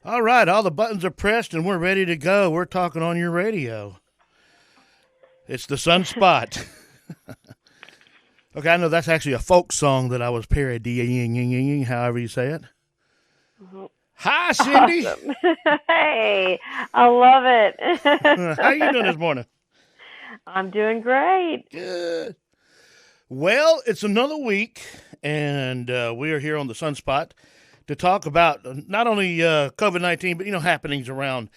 All right, all the buttons are pressed and we're ready to go. We're talking on your radio. It's the Sunspot. Okay, I know that's actually a folk song that I was parodying, however you say it. Mhm. Hi, Cindy. Awesome. Hey, I love How you doing it. this morning? I'm doing great. Good. Well, it's another week, and we are here on the Sunspot to talk about not only COVID-19, but happenings around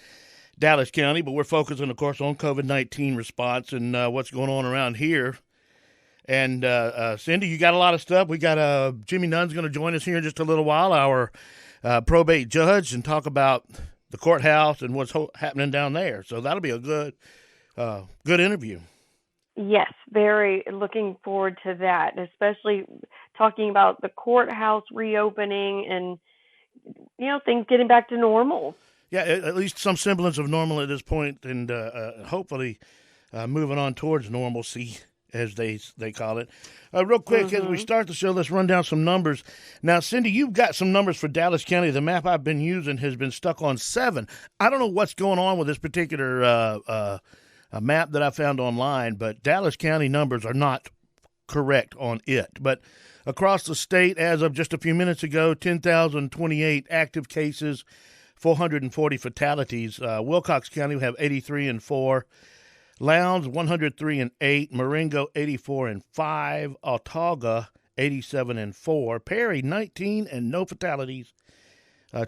Dallas County. But we're focusing, of course, on COVID-19 response and what's going on around here. And Cindy, you got a lot of stuff. We got Jimmy Nunn's going to join us here in just a little while, our probate judge, and talk about the courthouse and what's happening down there. So that'll be a good interview. Yes, very looking forward to that, especially talking about the courthouse reopening and things getting back to normal. Yeah, at least some semblance of normal at this point, and hopefully moving on towards normalcy, as they call it. Real quick, as we Mhm. start the show, let's run down some numbers. Now, Cindy, you've got some numbers for Dallas County. The map I've been using has been stuck on 7. I don't know what's going on with this particular map that I found online, but Dallas County numbers are not correct on it. But across the state, as of just a few minutes ago, 10,028 active cases, 440 fatalities. Wilcox County, we have 83 and 4. Lowndes, 103 and 8. Marengo, 84 and 5. Autauga, 87 and 4. Perry, 19 and no fatalities.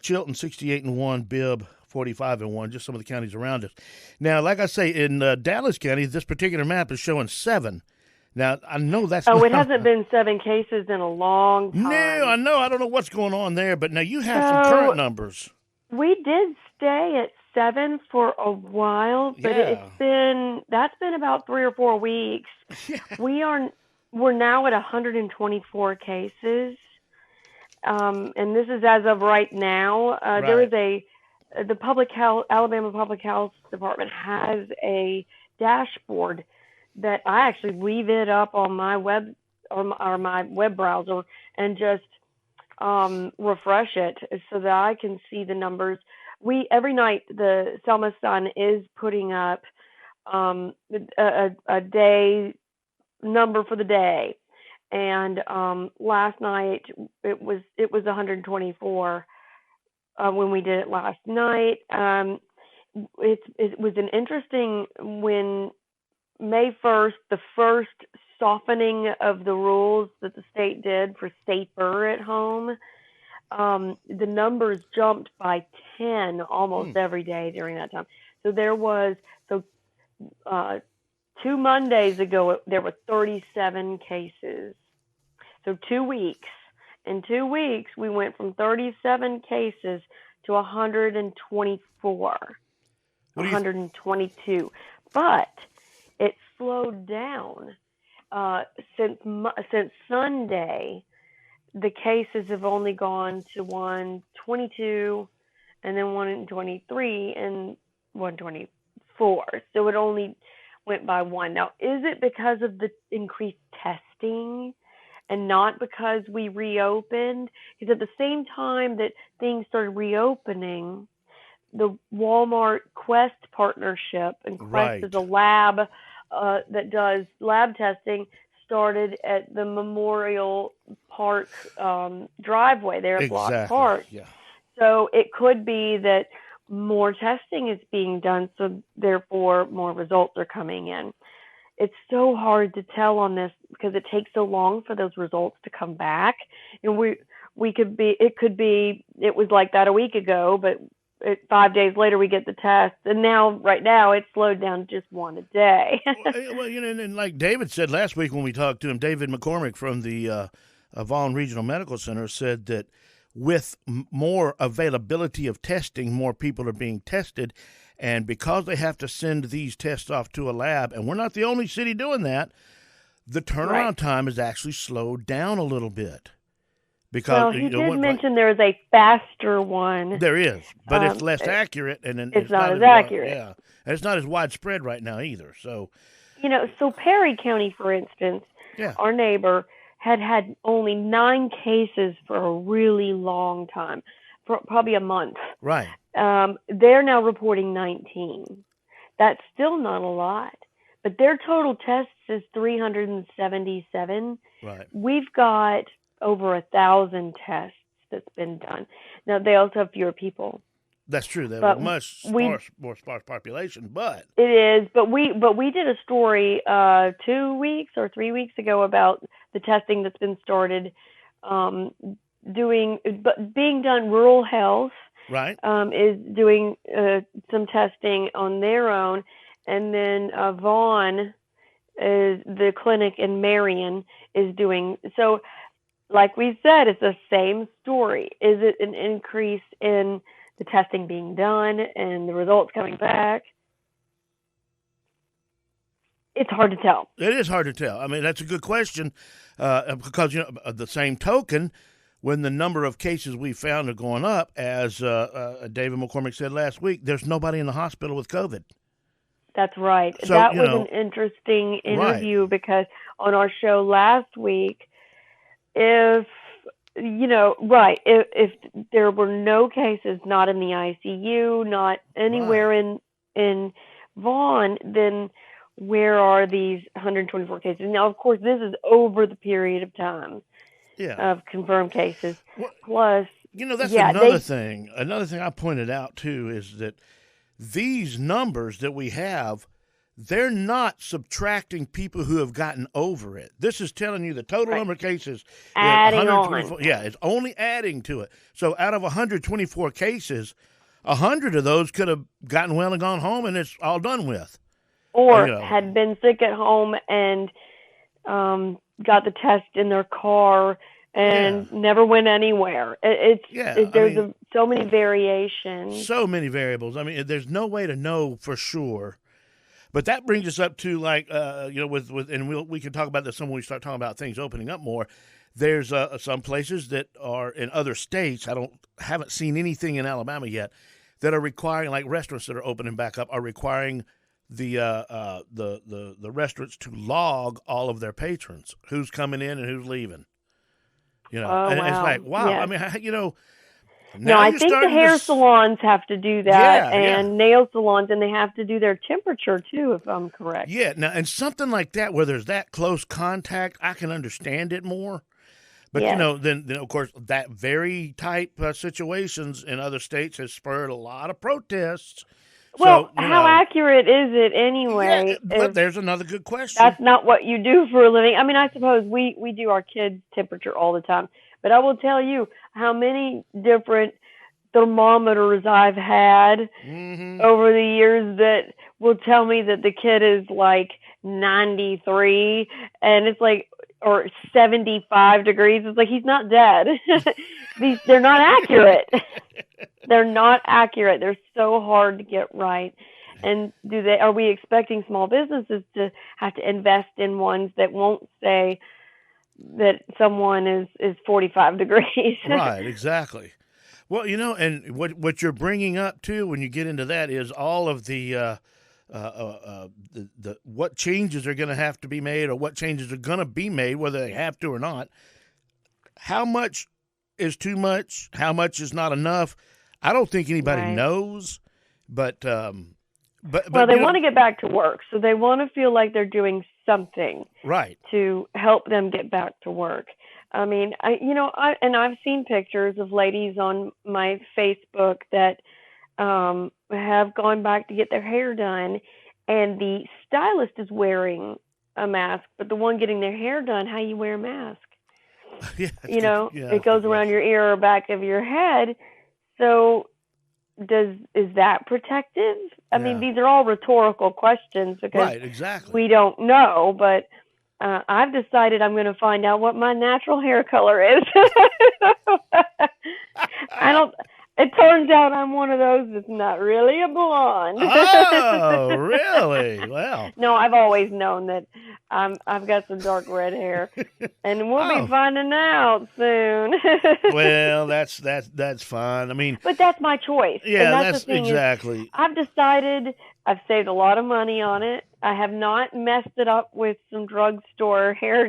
Chilton, 68 and 1. Bibb, 45 and 1. Just some of the counties around us. Now, like I say, in Dallas County, this particular map is showing 7. Now, I know that's Oh, it not. hasn't been 7 cases in a long No, I time. know. I don't know what's going on there, but now you have some current So numbers. we did stay at 7 for a while, but Yeah. that's been about 3 or 4 weeks. Yeah. We are we're now at 124 cases, and this is as of right now. There Right. is the public health Alabama Public Health Department has a dashboard that I actually leave it up on my web or my web browser and just refresh it so that I can see the numbers. We every night the Selma Sun is putting up a day number for the day, and last night it was 124 when we did it last night. It was an interesting when May 1st, the first softening of the rules that the state did for safer at home, the numbers jumped by 10 Hmm. almost every day during that time. So there was, so uh, 2 Mondays ago, there were 37 cases. So 2 weeks. In 2 weeks, we went from 37 cases to 124, What do you? 122. But it slowed down uh, since Sunday. The cases have only gone to 122 and then 123 and 124. So it only went by one. Now, is it because of the increased testing and not because we reopened? Because at the same time that things started reopening, the Walmart Quest partnership, and Quest is Right. a lab that does lab testing, started at the Memorial Park driveway there at Block Exactly. Park. Yeah. So it could be that more testing is being done, so therefore more results are coming in. It's so hard to tell on this because it takes so long for those results to come back, and we could be it was like that a week ago, but 5 days later we get the test, and now right now it's slowed down to just one a day. Well, and like David said last week when we talked to him, David McCormick from the Vaughn Regional Medical Center said that with more availability of testing, more people are being tested. And because they have to send these tests off to a lab, and we're not the only city doing that, the Right. turnaround time is actually slowed down a little bit. Because, Well, he did mention there was a faster one. there is, but it's less It, accurate and it's it's not not as as wide. accurate. Yeah. And it's not as widespread right now either. So, So Perry County, for instance, yeah. our neighbor had only 9 cases for a really long time. probably a month. Right. They're now reporting 19. That's still not a lot, but their total tests is 377. Right. We've got over 1,000 tests that's been done. Now they also have fewer people. That's true. They have But a much more sparse population, but it is. But we did a story 2 weeks or 3 weeks ago about the testing that's been started, being done. Rural Health, right. is doing some testing on their own, and then Vaughn, is the clinic in Marion, is doing so. Like we said, it's the same story. Is it an increase in the testing being done and the results coming back? It's hard to tell. It is hard to tell. I mean, that's a good question because, the same token, when the number of cases we found are going up, as David McCormick said last week, there's nobody in the hospital with COVID. That's right. So, that was an interesting interview, right. Because on our show last week, if there were no cases, not in the ICU, not anywhere right. in Vaughn, then where are these 124 cases? Now, of course, this is over the period of time of confirmed cases. Well, Plus, that's another thing. Another thing I pointed out, too, is that these numbers that we have, they're not subtracting people who have gotten over it. This is telling you the total number of cases. Adding on. Yeah, it's only adding to it. So out of 124 cases, 100 of those could have gotten well and gone home, and it's all done with. Or had been sick at home and got the test in their car and never went anywhere. There's so many variations. So many variables. I mean, there's no way to know for sure. But that brings us up to we can talk about this some when we start talking about things opening up more. There's some places that are in other states. Haven't seen anything in Alabama yet that are requiring, like restaurants that are opening back up, are requiring the restaurants to log all of their patrons, who's coming in and who's leaving. It's like, wow. Yes. I mean, No, I think the hair salons have to do that, and nail salons, and they have to do their temperature too, if I'm correct. Yeah, now, and something like that where there's that close contact, I can understand it more. But, then, of course, that very type situations in other states has spurred a lot of protests. Well, how accurate is it anyway? Yeah, but there's another good question. That's not what you do for a living. I mean, I suppose we do our kids' temperature all the time. But I will tell you how many different thermometers I've had over the years that will tell me that the kid is like 93 and it's like, or 75 degrees. It's like, he's not dead. They're not accurate. They're not accurate. They're so hard to get right. And are we expecting small businesses to have to invest in ones that won't say that someone is 45 degrees? Right, exactly. Well, and what you're bringing up too when you get into that is all of the what changes are going to have to be made, or what changes are going to be made, whether they have to or not. How much is too much? How much is not enough? I don't think anybody knows, but they want to get back to work, so they want to feel like they're doing something to help them get back to work. I mean, I've seen pictures of ladies on my Facebook that have gone back to get their hair done, and the stylist is wearing a mask, but the one getting their hair done, how you wear a mask? It goes around your ear or back of your head. So is that protective? I mean, these are all rhetorical questions because we don't know, but I've decided I'm going to find out what my natural hair color is. It turns out I'm one of those that's not really a blonde. Oh, really? Well. No, I've always known that I've got some dark red hair, and we'll be finding out soon. Well, that's fine. I mean, but that's my choice. Yeah, and that's exactly. I've decided I've saved a lot of money on it. I have not messed it up with some drugstore hair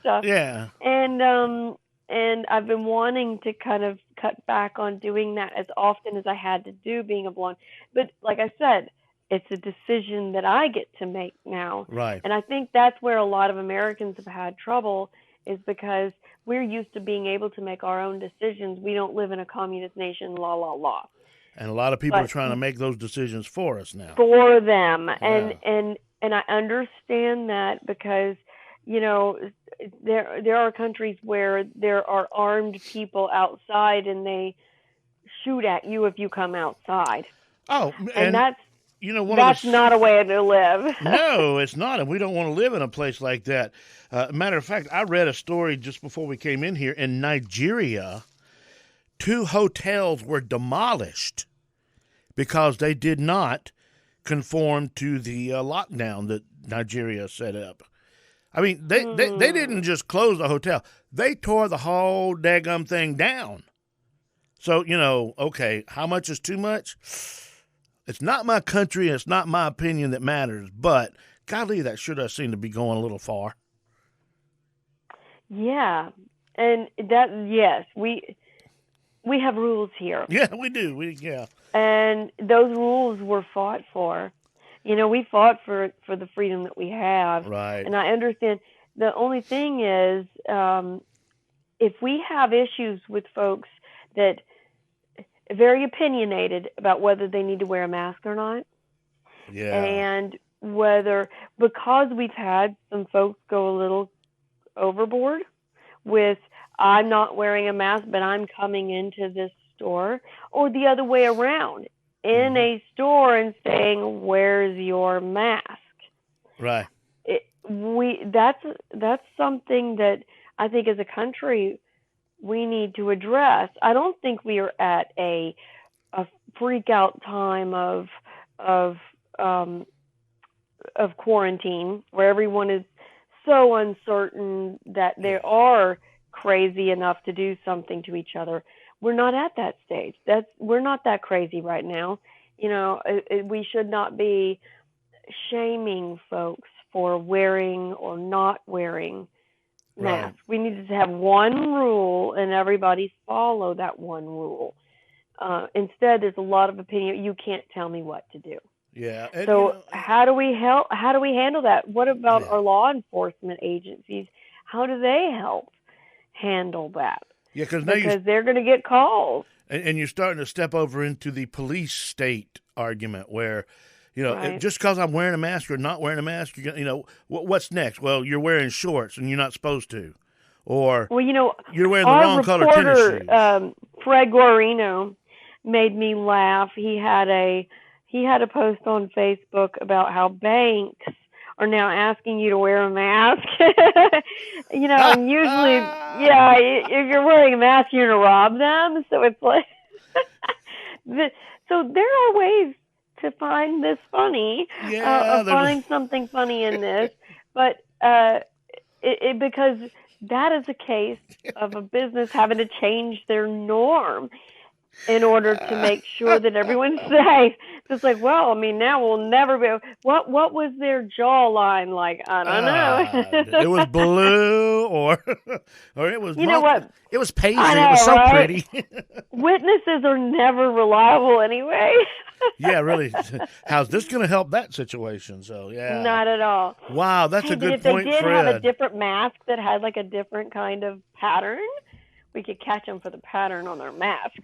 stuff. Yeah. And I've been wanting to kind of cut back on doing that as often as I had to do being a blonde. But like I said, it's a decision that I get to make now. Right. And I think that's where a lot of Americans have had trouble, is because we're used to being able to make our own decisions. We don't live in a communist nation, la, la, la. And a lot of people are But trying to make those decisions for us now. for them. Yeah. And I understand that, because, you know, there are countries where there are armed people outside and they shoot at you if you come outside. Oh, And that's you know, that's not a way to live. No, it's not, and we don't want to live in a place like that. Matter of fact, I read a story just before we came in here. In Nigeria, 2 hotels were demolished because they did not conform to the lockdown that Nigeria set up. I mean, they didn't just close the hotel. They tore the whole daggum thing down. So, you know, okay, how much is too much? It's not my country, and it's not my opinion that matters, but golly, that sure does seem to be going a little far. Yeah. And that, yes, we have rules here. Yeah, we do. Yeah. And those rules were fought for. You know, we fought for the freedom that we have. Right. And I understand. The only thing is, if we have issues with folks that are very opinionated about whether they need to wear a mask or not, yeah, and because we've had some folks go a little overboard with, I'm not wearing a mask, but I'm coming into this store, or the other way around, in a store and saying, "Where's your mask?" Right. That's something that I think as a country we need to address. I don't think we are at a freak out time of quarantine where everyone is so uncertain that they are crazy enough to do something to each other. We're not at that stage. We're not that crazy right now. You know, we should not be shaming folks for wearing or not wearing masks. Right. We need to have one rule and everybody follow that one rule. Instead, there's a lot of opinion. You can't tell me what to do. Yeah. And, so you know, how do we help? How do we handle that? What about our law enforcement agencies? How do they help handle that? Yeah, because they're going to get calls. And you're starting to step over into the police state argument where, you know, right, just because I'm wearing a mask or not wearing a mask, you know, what's next? Well, you're wearing shorts and you're not supposed to. Or, well, you know, you're wearing the wrong color tennis shoes. Fred Guarino made me laugh. He had a post on Facebook about how banks are now asking you to wear a mask. You know, and usually, yeah, if you're wearing a mask, you're going to rob them. So it's like, so there are ways to find this funny, find something funny in this, but because that is a case of a business having to change their norm in order to make sure that everyone's safe. It's like, well, I mean, now we'll never be. What was their jawline like? I don't know. It was blue, or it was. You know what? It was paisley. It was so right? pretty. Witnesses are never reliable anyway. Yeah, really. How's this going to help that situation? So, yeah. Not at all. Wow, that's a good point, If they did Fred. have a different mask that had like a different kind of pattern, we could catch them for the pattern on their mask.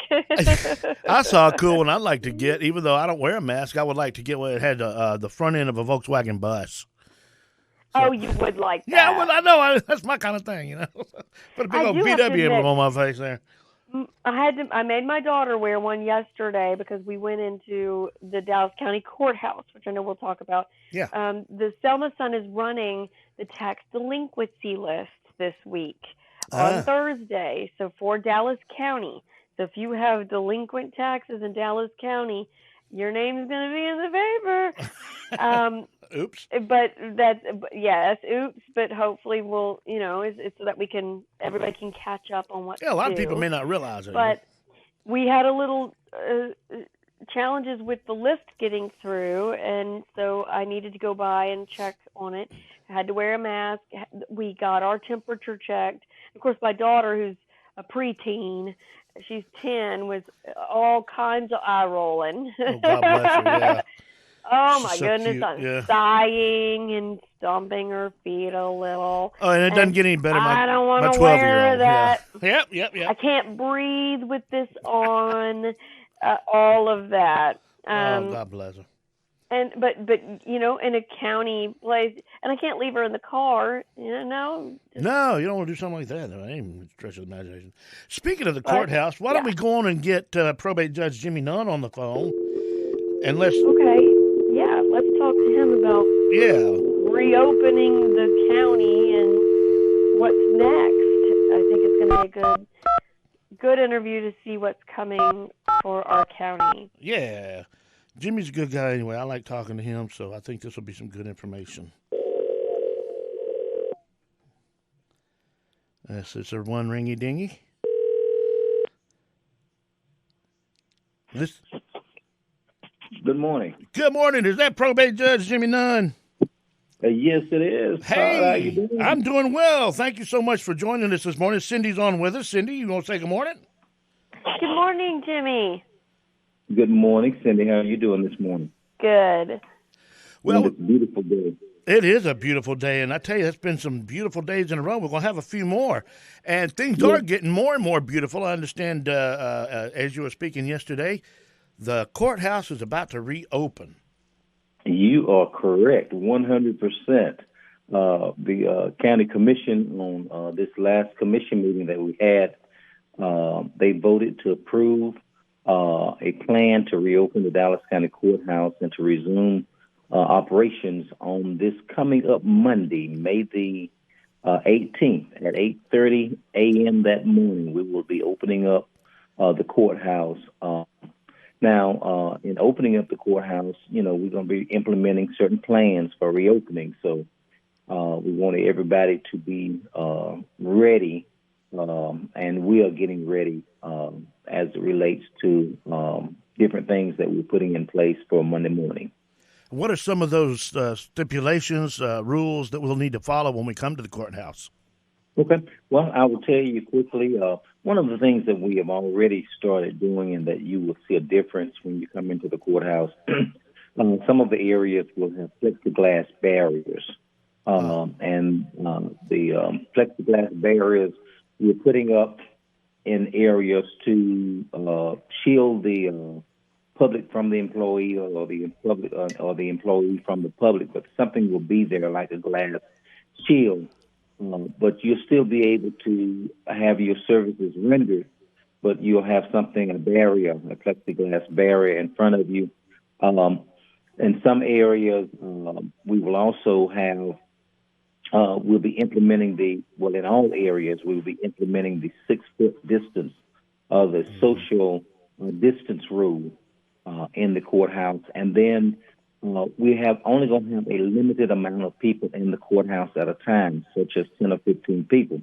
I saw a cool one I'd like to get, even though I don't wear a mask. I would like to get one that had the front end of a Volkswagen bus. So, you would like that? Yeah, well, I know. That's my kind of thing, you know. Put a big old VW emblem on my face there. I made my daughter wear one yesterday because we went into the Dallas County Courthouse, which I know we'll talk about. Yeah. The Selma Sun is running the tax delinquency list this week on Thursday, so for Dallas County. So if you have delinquent taxes in Dallas County, your name's going to be in the paper. Oops. But that's oops. But hopefully we'll, you know, it's so that everybody can catch up on what. Yeah, a lot of people may not realize it. But we had a little challenges with the list getting through, and so I needed to go by and check on it. I had to wear a mask. We got our temperature checked. Of course, my daughter, who's a preteen. She's 10 with all kinds of eye rolling. Oh, God bless her. Yeah. Oh She's my so goodness, cute. I'm Yeah. sighing and stomping her feet a little. Oh, and it doesn't And get any better. I don't want My to 12-year wear old. Yeah. that. Yep. Yep. I Yep. can't breathe with this on. All of that. Oh, God bless her. And but in a county place, and I can't leave her in the car. No, you don't want to do something like that. I ain't stretch of the imagination. Speaking of the But courthouse, why don't we go on and get probate judge Jimmy Nunn on the phone? And okay, yeah, let's talk to him about yeah. reopening the county and what's next. I think it's going to be a good interview to see what's coming for our county. Yeah. Jimmy's a good guy anyway. I like talking to him, so I think this will be some good information. Is there one ringy dingy? Good morning. Good morning. Is that probate judge Jimmy Nunn? Yes, it is. Hey, how you doing? I'm doing well. Thank you so much for joining us this morning. Cindy's on with us. Cindy, you want to say good morning? Good morning, Jimmy. Good morning, Cindy. How are you doing this morning? Good. Well, it's a beautiful day. It is a beautiful day, and I tell you, it's been some beautiful days in a row. We're going to have a few more, and things are getting more and more beautiful. I understand, as you were speaking yesterday, the courthouse is about to reopen. You are correct, 100%. The county commission on this last commission meeting that we had, they voted to approve a plan to reopen the Dallas County Courthouse and to resume operations on this coming up Monday, May the 18th at 8:30 a.m. that morning. We will be opening up the courthouse. Now, in opening up the courthouse, we're going to be implementing certain plans for reopening. So we wanted everybody to be ready, and we are getting ready as it relates to different things that we're putting in place for Monday morning. What are some of those stipulations, rules that we'll need to follow when we come to the courthouse? Okay. Well, I will tell you quickly, one of the things that we have already started doing and that you will see a difference when you come into the courthouse, some of the areas will have plexiglass barriers. And the plexiglass barriers we're putting up in areas to shield the public from the employee or the public or the employee from the public, but something will be there like a glass shield. But you'll still be able to have your services rendered, but you'll have something, a barrier, a plexiglass barrier in front of you. In some areas, we will also have, we'll be implementing in all areas, we'll be implementing the 6-foot distance of the social distance rule in the courthouse. And then we have only going to have a limited amount of people in the courthouse at a time, such as 10 or 15 people.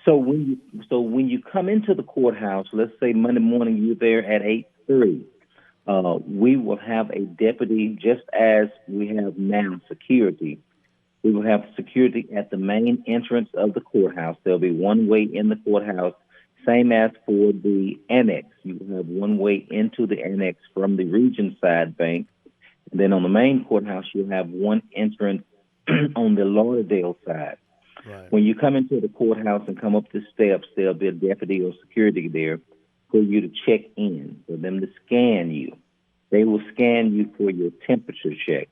So when you come into the courthouse, let's say Monday morning you're there at 8:30, we will have a deputy, just as we have now security. We will have security at the main entrance of the courthouse. There'll be one way in the courthouse, same as for the annex. You will have one way into the annex from the Region Side Bank. And then on the main courthouse, you'll have one entrance on the Lauderdale side. Right. When you come into the courthouse and come up the steps, there'll be a deputy or security there for you to check in, for them to scan you. They will scan you for your temperature check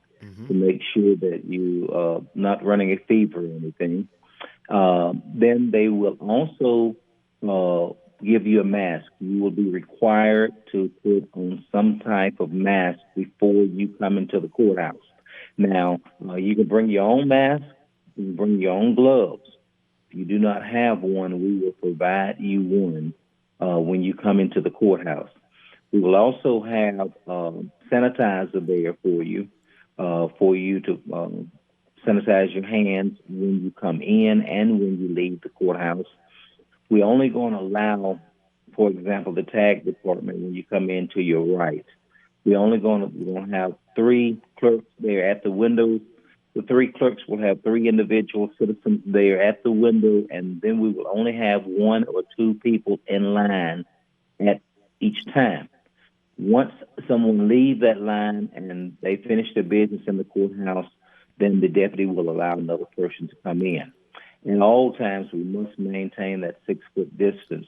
to make sure that you are not running a fever or anything. Then they will also give you a mask. You will be required to put on some type of mask before you come into the courthouse. Now, you can bring your own mask, you can bring your own gloves. If you do not have one, we will provide you one when you come into the courthouse. We will also have sanitizer there for you to sanitize your hands when you come in and when you leave the courthouse. We're only going to allow, for example, the tag department when you come in to your right. We're going to have 3 clerks there at the windows The 3 clerks will have 3 individual citizens there at the window, and then we will only have 1 or 2 people in line at each time. Once someone leaves that line and they finish their business in the courthouse, then the deputy will allow another person to come in. In all times, we must maintain that 6-foot distance,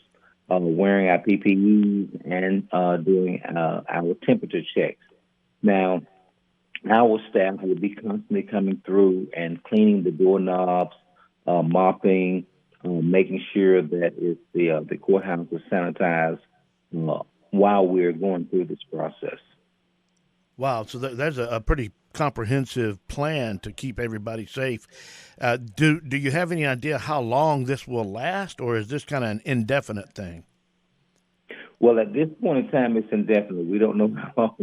wearing our PPEs and doing our temperature checks. Now, our staff will be constantly coming through and cleaning the doorknobs, mopping, making sure that the courthouse is sanitized while we're going through this process. Wow, so that's a pretty comprehensive plan to keep everybody safe. Do you have any idea how long this will last, or is this kind of an indefinite thing? Well, at this point in time, it's indefinite. We don't know how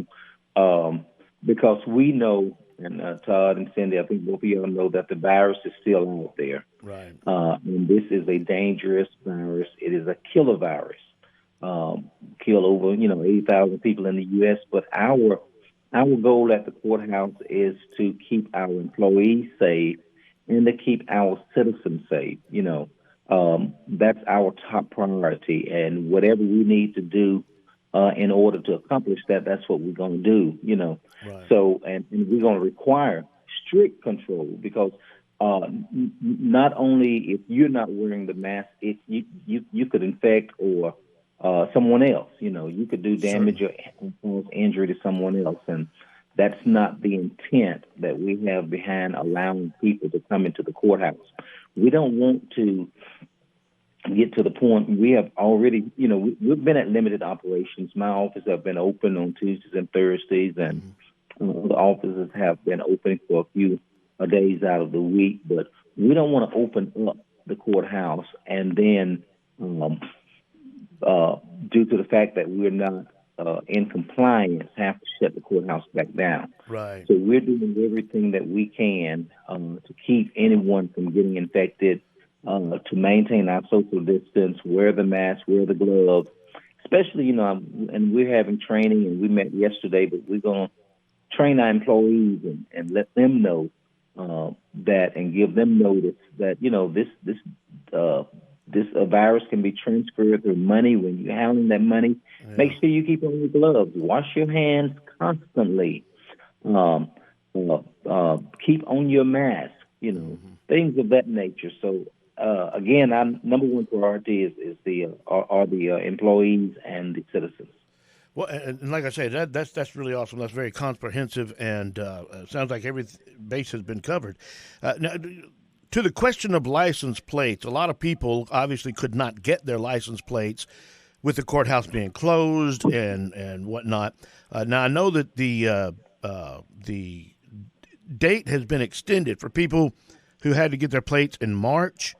long, because we know, and Todd and Cindy, I think both of y'all know that the virus is still out there. Right. And this is a dangerous virus. It is a killer virus. Kill over, 80,000 people in the U.S. But our goal at the courthouse is to keep our employees safe and to keep our citizens safe. That's our top priority. And whatever we need to do in order to accomplish that, that's what we're going to do. Right. So, and we're going to require strict control, because not only if you're not wearing the mask, you could infect or someone else. You could do damage or cause injury to someone else, and that's not the intent that we have behind allowing people to come into the courthouse. We don't want to get to the point. We have already, we've been at limited operations. My office have been open on Tuesdays and Thursdays, and other offices have been open for a few days out of the week. But we don't want to open up the courthouse and then due to the fact that we're not in compliance, have to shut the courthouse back down. Right. So we're doing everything that we can to keep anyone from getting infected, to maintain our social distance, wear the mask, wear the gloves, especially, and we're having training, and we met yesterday, but we're going to train our employees and let them know that, and give them notice that, this virus can be transferred through money. When you're handling that money, make sure you keep on your gloves. Wash your hands constantly. Keep on your mask. Things of that nature. So again, our number one priority is the employees and the citizens. Well, and like I say, that's really awesome. That's very comprehensive, and sounds like every base has been covered. Now, to the question of license plates, a lot of people obviously could not get their license plates with the courthouse being closed and whatnot. Now, I know that the date has been extended for people who had to get their plates in March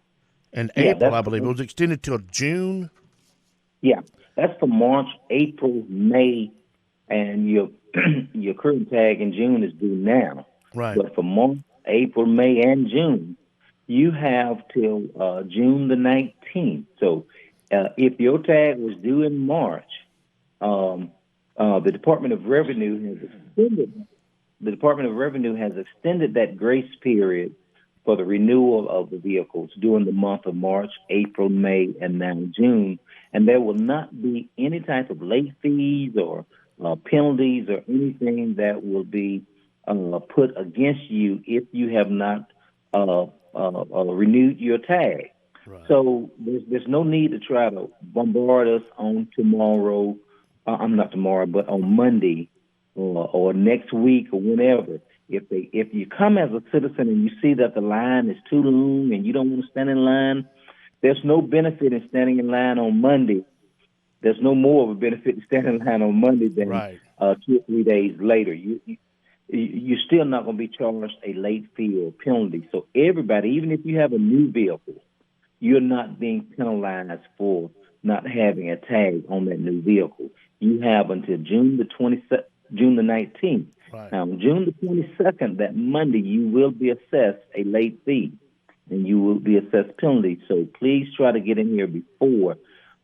and April, I believe. It was extended till June. Yeah, that's for March, April, May, and your current tag in June is due now. Right. But for March, April, May, and June, you have till June the 19th. So if your tag was due in March, the Department of Revenue has extended that grace period for the renewal of the vehicles during the month of March, April, May, and now June. And there will not be any type of late fees or penalties or anything that will be put against you if you have not renewed your tag. Right. So there's no need to try to bombard us on tomorrow. Not tomorrow, but on Monday or next week or whenever. If you come as a citizen and you see that the line is too long and you don't want to stand in line, there's no benefit in standing in line on Monday. There's no more of a benefit in standing in line on Monday than 2 or 3 days later. You're still not going to be charged a late fee or penalty. So everybody, even if you have a new vehicle, you're not being penalized for not having a tag on that new vehicle. You have until June the 19th. Right. Now, on June the 22nd, that Monday, you will be assessed a late fee, and you will be assessed penalty. So please try to get in here before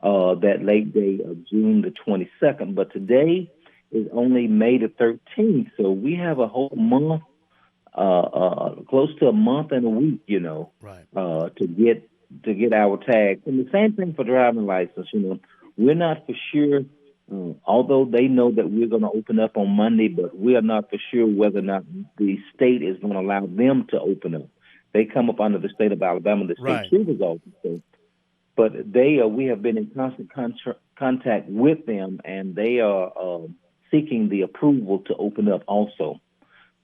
that late day of June the 22nd. But today is only May the 13th, so we have a whole month close to a month and a week, Right. To get our tags. And the same thing for driving license. We're not for sure. Although they know that we're going to open up on Monday, but we are not for sure whether or not the state is going to allow them to open up. They come up under the state of Alabama, the state trooper's office. So, but we have been in constant contact with them, and they are seeking the approval to open up also.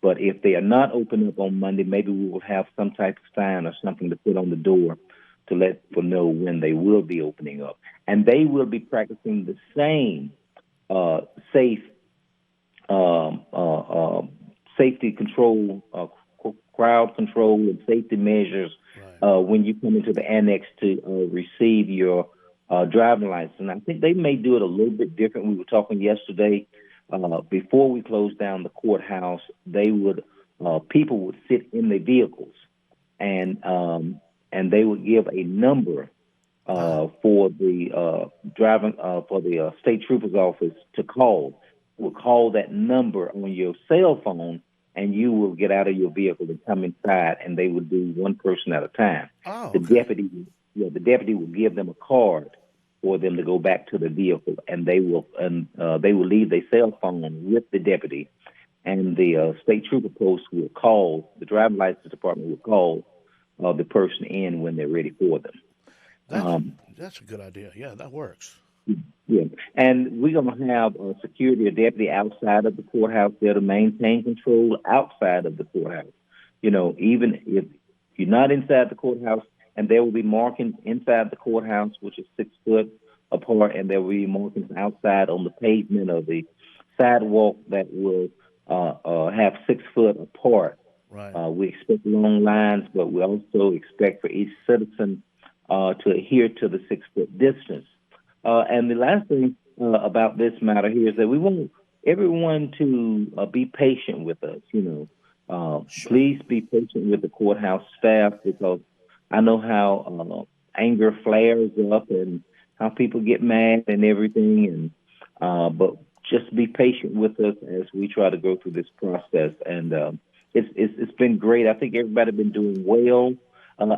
But if they are not open up on Monday, maybe we will have some type of sign or something to put on the door to let people know when they will be opening up. And they will be practicing the same safe safety control, crowd control, and safety measures when you come into the annex to receive your driving license. And I think they may do it a little bit different. We were talking yesterday. Before we closed down the courthouse, people would sit in their vehicles, and they would give a number for the state trooper's office to call. We'll call that number on your cell phone, and you will get out of your vehicle and come inside, and they would do one person at a time. Oh, okay. The deputy will give them a card for them to go back to the vehicle, and they will leave their cell phone with the deputy, and the state trooper post will call, the driving license department will call the person in when they're ready for them. That's a good idea. Yeah, that works. Yeah, and we're going to have a security or deputy outside of the courthouse there to maintain control outside of the courthouse. Even if you're not inside the courthouse, and there will be markings inside the courthouse, which is 6 foot apart, and there will be markings outside on the pavement of the sidewalk that will have 6 foot apart. Right. We expect long lines, but we also expect for each citizen to adhere to the 6 foot distance. And the last thing about this matter here is that we want everyone to be patient with us. Sure. Please be patient with the courthouse staff, because I know how anger flares up and how people get mad and everything, but just be patient with us as we try to go through this process. And it's been great. I think everybody's been doing well, and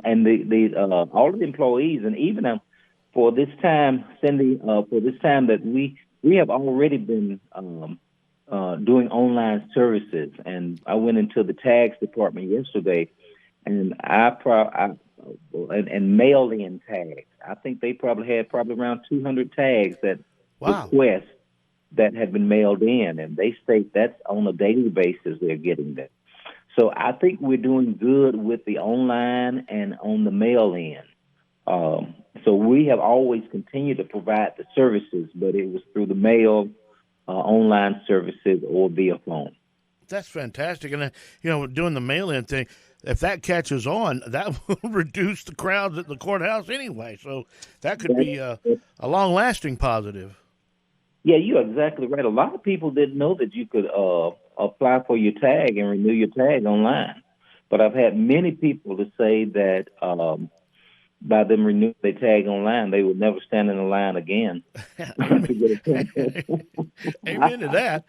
all of the employees, and even for this time, Cindy, for this time that we have already been doing online services. And I went into the tags department yesterday, and and mailed in tags. I think they probably had around 200 tags that requests that have been mailed in, and they state that's on a daily basis they're getting that. So I think we're doing good with the online and on the mail in. So we have always continued to provide the services, but it was through the mail, online services, or via phone. That's fantastic. And, doing the mail-in thing, if that catches on, that will reduce the crowds at the courthouse anyway. So that could be a long-lasting positive. Yeah, you're exactly right. A lot of people didn't know that you could apply for your tag and renew your tag online. But I've had many people to say that by them renewing their tag online, they would never stand in a line again. Amen to that.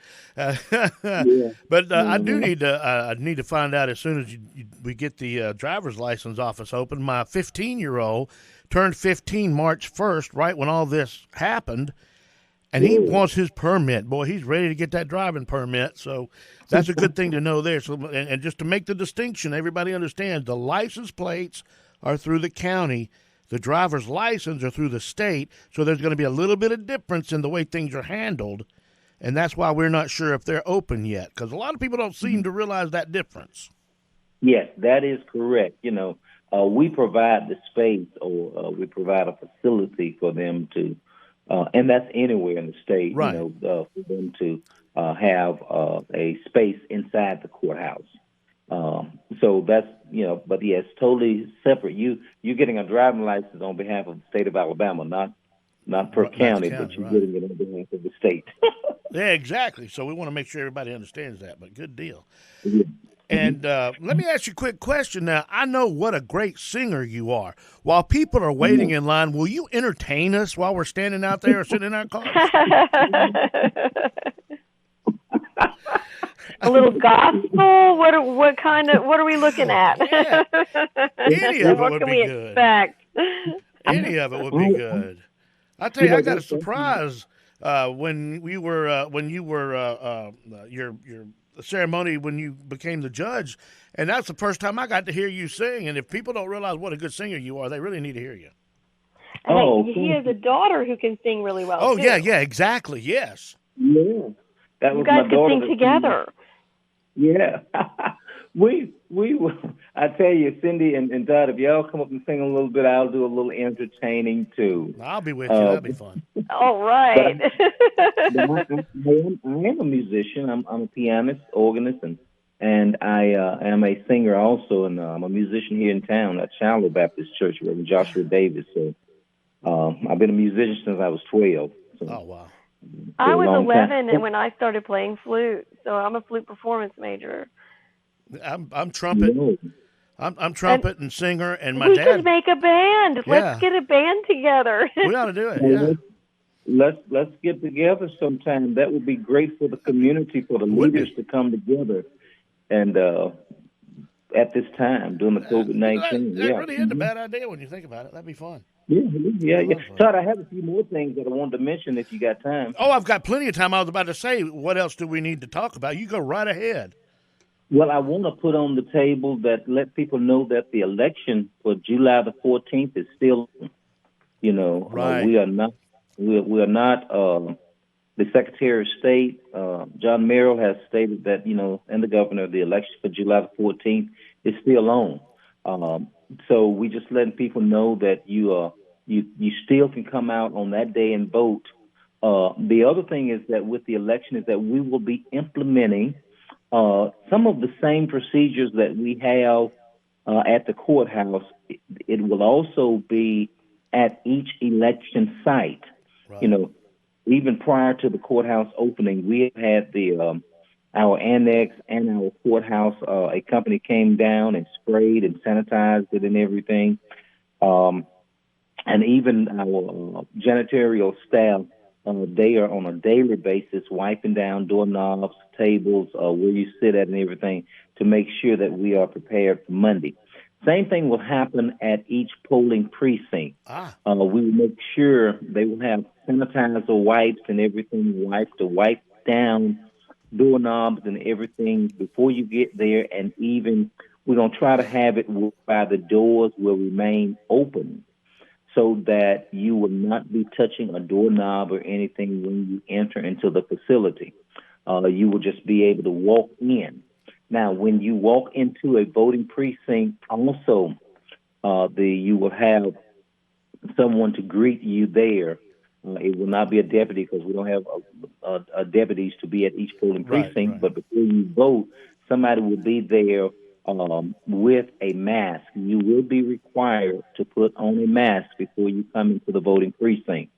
But I do need to find out as soon as we get the driver's license office open. My 15-year-old turned 15 March 1st, right when all this happened, and he wants his permit. Boy, he's ready to get that driving permit, so that's a good thing to know there. So, and just to make the distinction, everybody understands the license plates are through the county, the driver's license are through the state, so there's going to be a little bit of difference in the way things are handled, and that's why we're not sure if they're open yet, because a lot of people don't seem to realize that difference. Yes, that is correct. We provide the space, or we provide a facility for them to, and that's anywhere in the state, right. For them to have a space inside the courthouse. So that's, but yes, totally separate. You're getting a driving license on behalf of the state of Alabama, not per county, but you're getting it on behalf of the state. Yeah, exactly. So we want to make sure everybody understands that, but good deal. Yeah. And let me ask you a quick question now. I know what a great singer you are. While people are waiting in line, will you entertain us while we're standing out there or sitting in our cars? A little gospel? What are we looking at? Yeah. Any of it What would can be we good. expect? Any of it would be good. I tell you, I got a That's surprise when you were your ceremony when you became the judge, and that's the first time I got to hear you sing. And if people don't realize what a good singer you are, they really need to hear you. He has a daughter who can sing really well Oh too. yeah, exactly. Yes. yeah. That You was guys my could daughter. sing together. Yeah. we I tell you, Cindy and Todd, if y'all come up and sing a little bit, I'll do a little entertaining too. I'll be with you. That'll be fun. All But right. I am a musician. I'm a pianist, organist, and I am a singer also, and I'm a musician here in town at Shiloh Baptist Church, Reverend Joshua Davis. So I've been a musician since I was 12. So Oh wow. I was a long 11 time. when I started playing flute, so I'm a flute performance major. I'm trumpet. No. I'm trumpet and singer, and my We dad. could make a band. Yeah. Let's get a band together. We ought to do it. Yeah. Let's get together sometime. That would be great for the community, for the Would leaders be. to come together, and at this time during the COVID-19. That really isn't a bad idea when you think about it. That'd be fun. Yeah. Lovely. Todd, I have a few more things that I wanted to mention if you got time. Oh, I've got plenty of time. I was about to say, what else do we need to talk about? You go right ahead. Well, I want to put on the table that let people know that the election for July the 14th is still, Right. we are not, the Secretary of State, John Merrill has stated that, and the governor, the election for July the 14th is still on. So we just letting people know that you still can come out on that day and vote. The other thing is that with the election is that we will be implementing some of the same procedures that we have at the courthouse. It will also be at each election site. Right. Even prior to the courthouse opening, we had our annex and our courthouse. A company came down and sprayed and sanitized it and everything. And even our janitorial staff, they are on a daily basis wiping down doorknobs, tables, where you sit at and everything to make sure that we are prepared for Monday. Same thing will happen at each polling precinct. We will make sure they will have sanitizer wipes and everything wiped to wipe down doorknobs and everything before you get there. And even we're going to try to have it by the doors will remain open so that you will not be touching a doorknob or anything when you enter into the facility. You will just be able to walk in. Now, when you walk into a voting precinct, also you will have someone to greet you there. It will not be a deputy because we don't have deputies to be at each polling precinct. Right. But before you vote, somebody will be there with a mask. You will be required to put on a mask before you come into the voting precinct.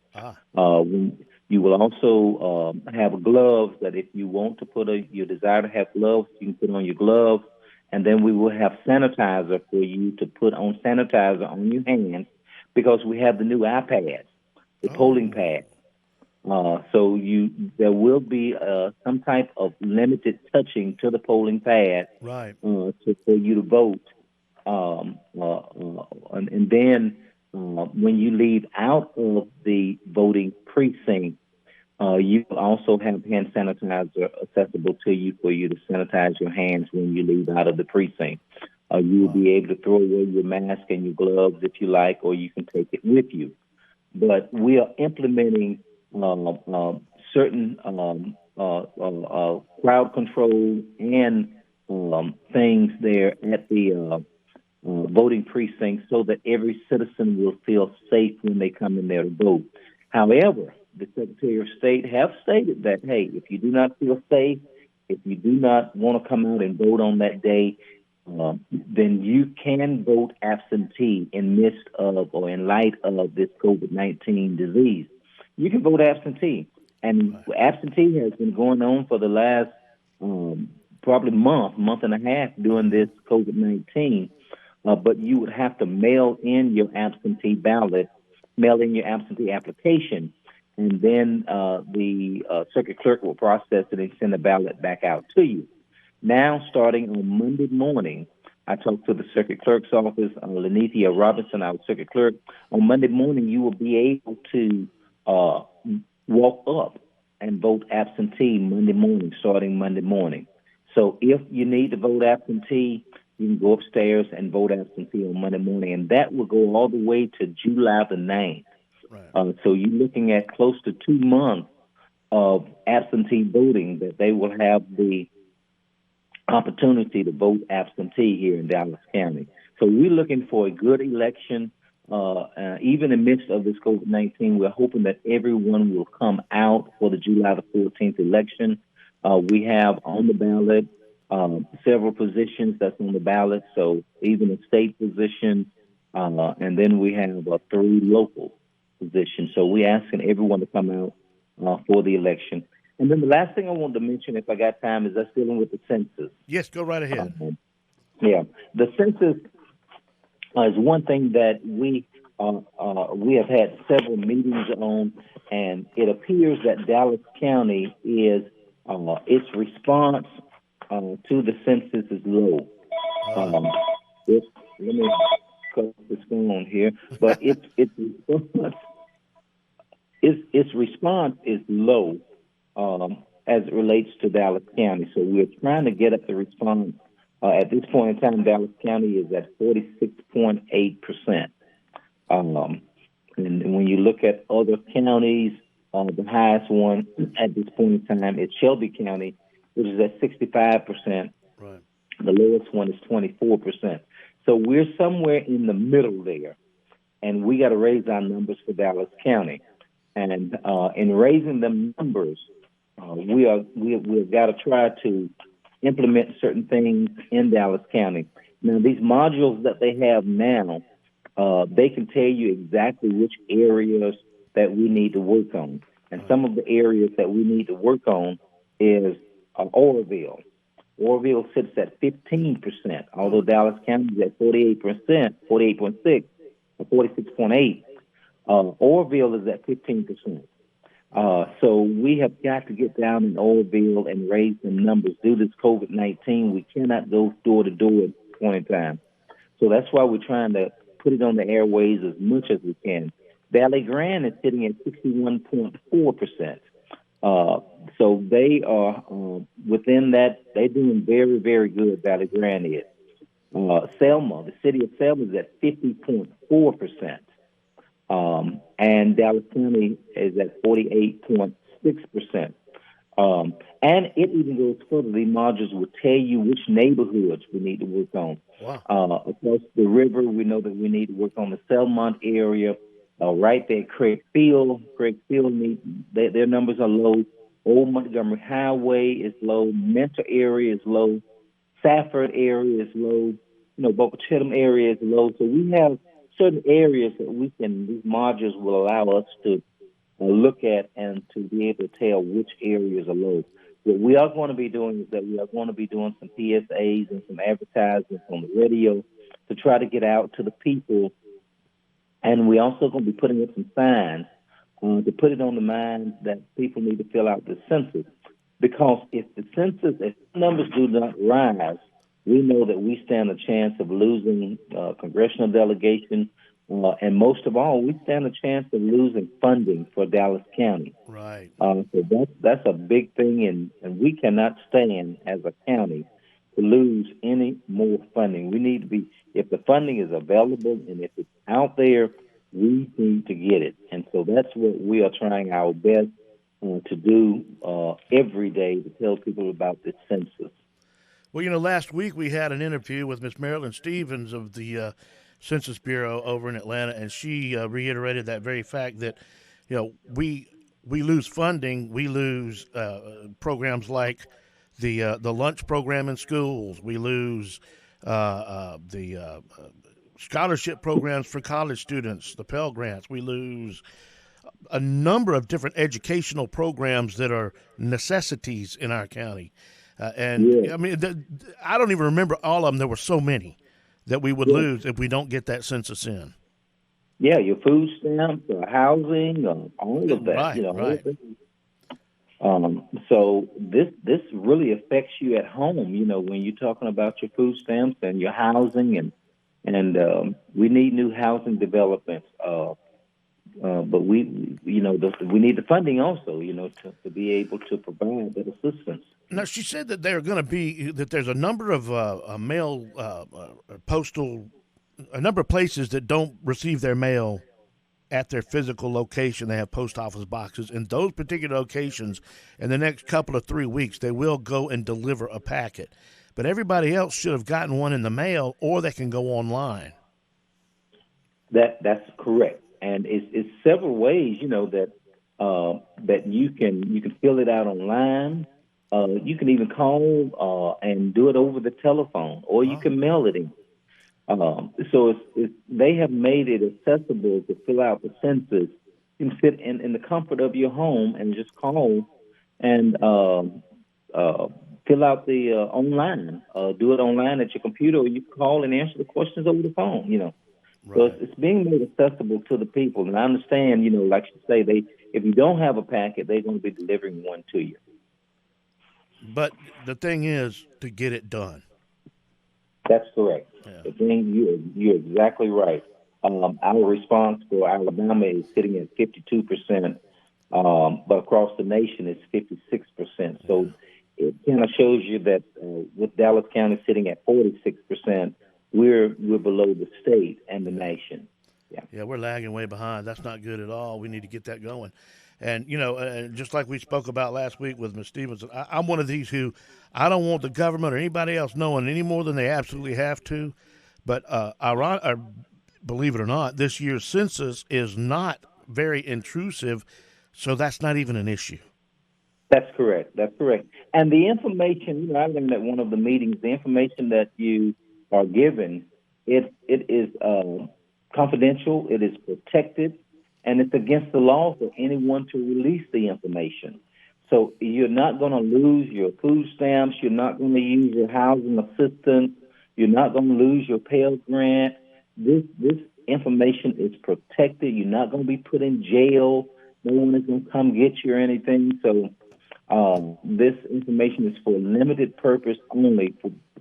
You will also have gloves that if you want to you desire to have gloves, you can put on your gloves. And then we will have sanitizer for you to put on sanitizer on your hands because we have the new iPads, the polling pad. So there will be some type of limited touching to the polling pad, Right. for you to vote. And then when you leave out of the voting precinct, you also have hand sanitizer accessible to you for you to sanitize your hands when you leave out of the precinct. You will be able to throw away your mask and your gloves if you like, or you can take it with you. But we are implementing certain crowd control and things there at the voting precinct so that every citizen will feel safe when they come in there to vote. However, the Secretary of State have stated that, hey, if you do not feel safe, if you do not want to come out and vote on that day, then you can vote absentee in midst of or in light of this COVID-19 disease. You can vote absentee. And absentee has been going on for the last probably month and a half during this COVID-19. But you would have to mail in your absentee ballot, mail in your absentee application, and then the circuit clerk will process it and send the ballot back out to you. Now, starting on Monday morning, I talked to the circuit clerk's office, Lenithia Robinson, our circuit clerk. On Monday morning, you will be able to walk up and vote absentee Monday morning, starting Monday morning. So if you need to vote absentee, you can go upstairs and vote absentee on Monday morning, and that will go all the way to July the 9th. Right. So you're looking at close to 2 months of absentee voting that they will have the opportunity to vote absentee here in Dallas County. So we're looking for a good election. Even in the midst of this COVID-19, we're hoping that everyone will come out for the July the 14th election. We have on the ballot several positions that's on the ballot, so even a state position, and then we have 3 local positions. So we're asking everyone to come out for the election. And then the last thing I wanted to mention, if I got time, is us dealing with the census. Yes, go right ahead. The census is one thing that we have had several meetings on, and it appears that Dallas County is its response to the census is low. Let me cut this on here, but its response is low as it relates to Dallas County. So we're trying to get up the response. At this point in time, Dallas County is at 46.8%. And when you look at other counties, the highest one at this point in time is Shelby County, which is at 65%. Right. The lowest one is 24%. So we're somewhere in the middle there, and we got to raise our numbers for Dallas County. And in raising the numbers, we've got to try to implement certain things in Dallas County. Now, these modules that they have now, they can tell you exactly which areas that we need to work on. And some of the areas that we need to work on is Oroville. Oroville sits at 15%, although Dallas County is at 48%, 48.6, or 46.8. Oroville is at 15%. So we have got to get down in Oroville and raise some numbers. Due to this COVID-19, we cannot go door to door at this point in time. So that's why we're trying to put it on the airways as much as we can. Valley Grande is sitting at 61.4%. So they are within that. They're doing very, very good. Valley Grande is. Selma, the city of Selma, is at 50.4%. And Dallas County is at 48.6%. And it even goes further. The modules will tell you which neighborhoods we need to work on. Wow. Across the river, we know that we need to work on the Selmont area. Right there, Craig Field their numbers are low. Old Montgomery Highway is low. Mentor area is low. Safford area is low. Boca Chittenden area is low. So we have certain areas that these modules will allow us to look at and to be able to tell which areas are low. What we are going to be doing is that we are going to be doing some PSAs and some advertisements on the radio to try to get out to the people. And we also going to be putting up some signs to put it on the mind that people need to fill out the census. Because if numbers do not rise, we know that we stand a chance of losing congressional delegation, and most of all, we stand a chance of losing funding for Dallas County. Right. So that's a big thing, and we cannot stand as a county to lose any more funding. We need to be, if the funding is available and if it's out there, we need to get it. And so that's what we are trying our best to do every day, to tell people about this census. Well, last week we had an interview with Miss Marilyn Stevens of the Census Bureau over in Atlanta, and she reiterated that very fact that, we lose funding, we lose programs like the lunch program in schools, we lose the scholarship programs for college students, the Pell Grants, we lose a number of different educational programs that are necessities in our county. I mean, I don't even remember all of them. There were so many that we would lose if we don't get that census in. Yeah, your food stamps, housing, all of that. Right, right. So this really affects you at home. When you're talking about your food stamps and your housing, and we need new housing developments. But we need the funding also. To be able to provide that assistance. Now, she said that there's a number of mail, postal, a number of places that don't receive their mail at their physical location. They have post office boxes. In those particular locations, in the next couple of 3 weeks, they will go and deliver a packet. But everybody else should have gotten one in the mail, or they can go online. That's correct, and it's several ways. That you can fill it out online. You can even call and do it over the telephone, or you can mail it in. So they have made it accessible to fill out the census. You can sit in the comfort of your home and just call and fill out the online. Do it online at your computer, or you call and answer the questions over the phone. Right. So it's being made accessible to the people. And I understand, like you say, if you don't have a packet, they're going to be delivering one to you. But the thing is to get it done. That's correct. Yeah. The thing you're exactly right. Our response for Alabama is sitting at 52%, but across the nation it's 56%. So it kind of shows you that with Dallas County sitting at 46%, we're below the state and the nation. Yeah, we're lagging way behind. That's not good at all. We need to get that going. And, just like we spoke about last week with Ms. Stevenson, I'm one of these who I don't want the government or anybody else knowing any more than they absolutely have to. But believe it or not, this year's census is not very intrusive, so that's not even an issue. That's correct. And the information, I learned at one of the meetings, the information that you are given, it is confidential, it is protected, and it's against the law for anyone to release the information. So you're not going to lose your food stamps. You're not going to use your housing assistance. You're not going to lose your Pell Grant. This information is protected. You're not going to be put in jail. No one is going to come get you or anything. So this information is for a limited purpose only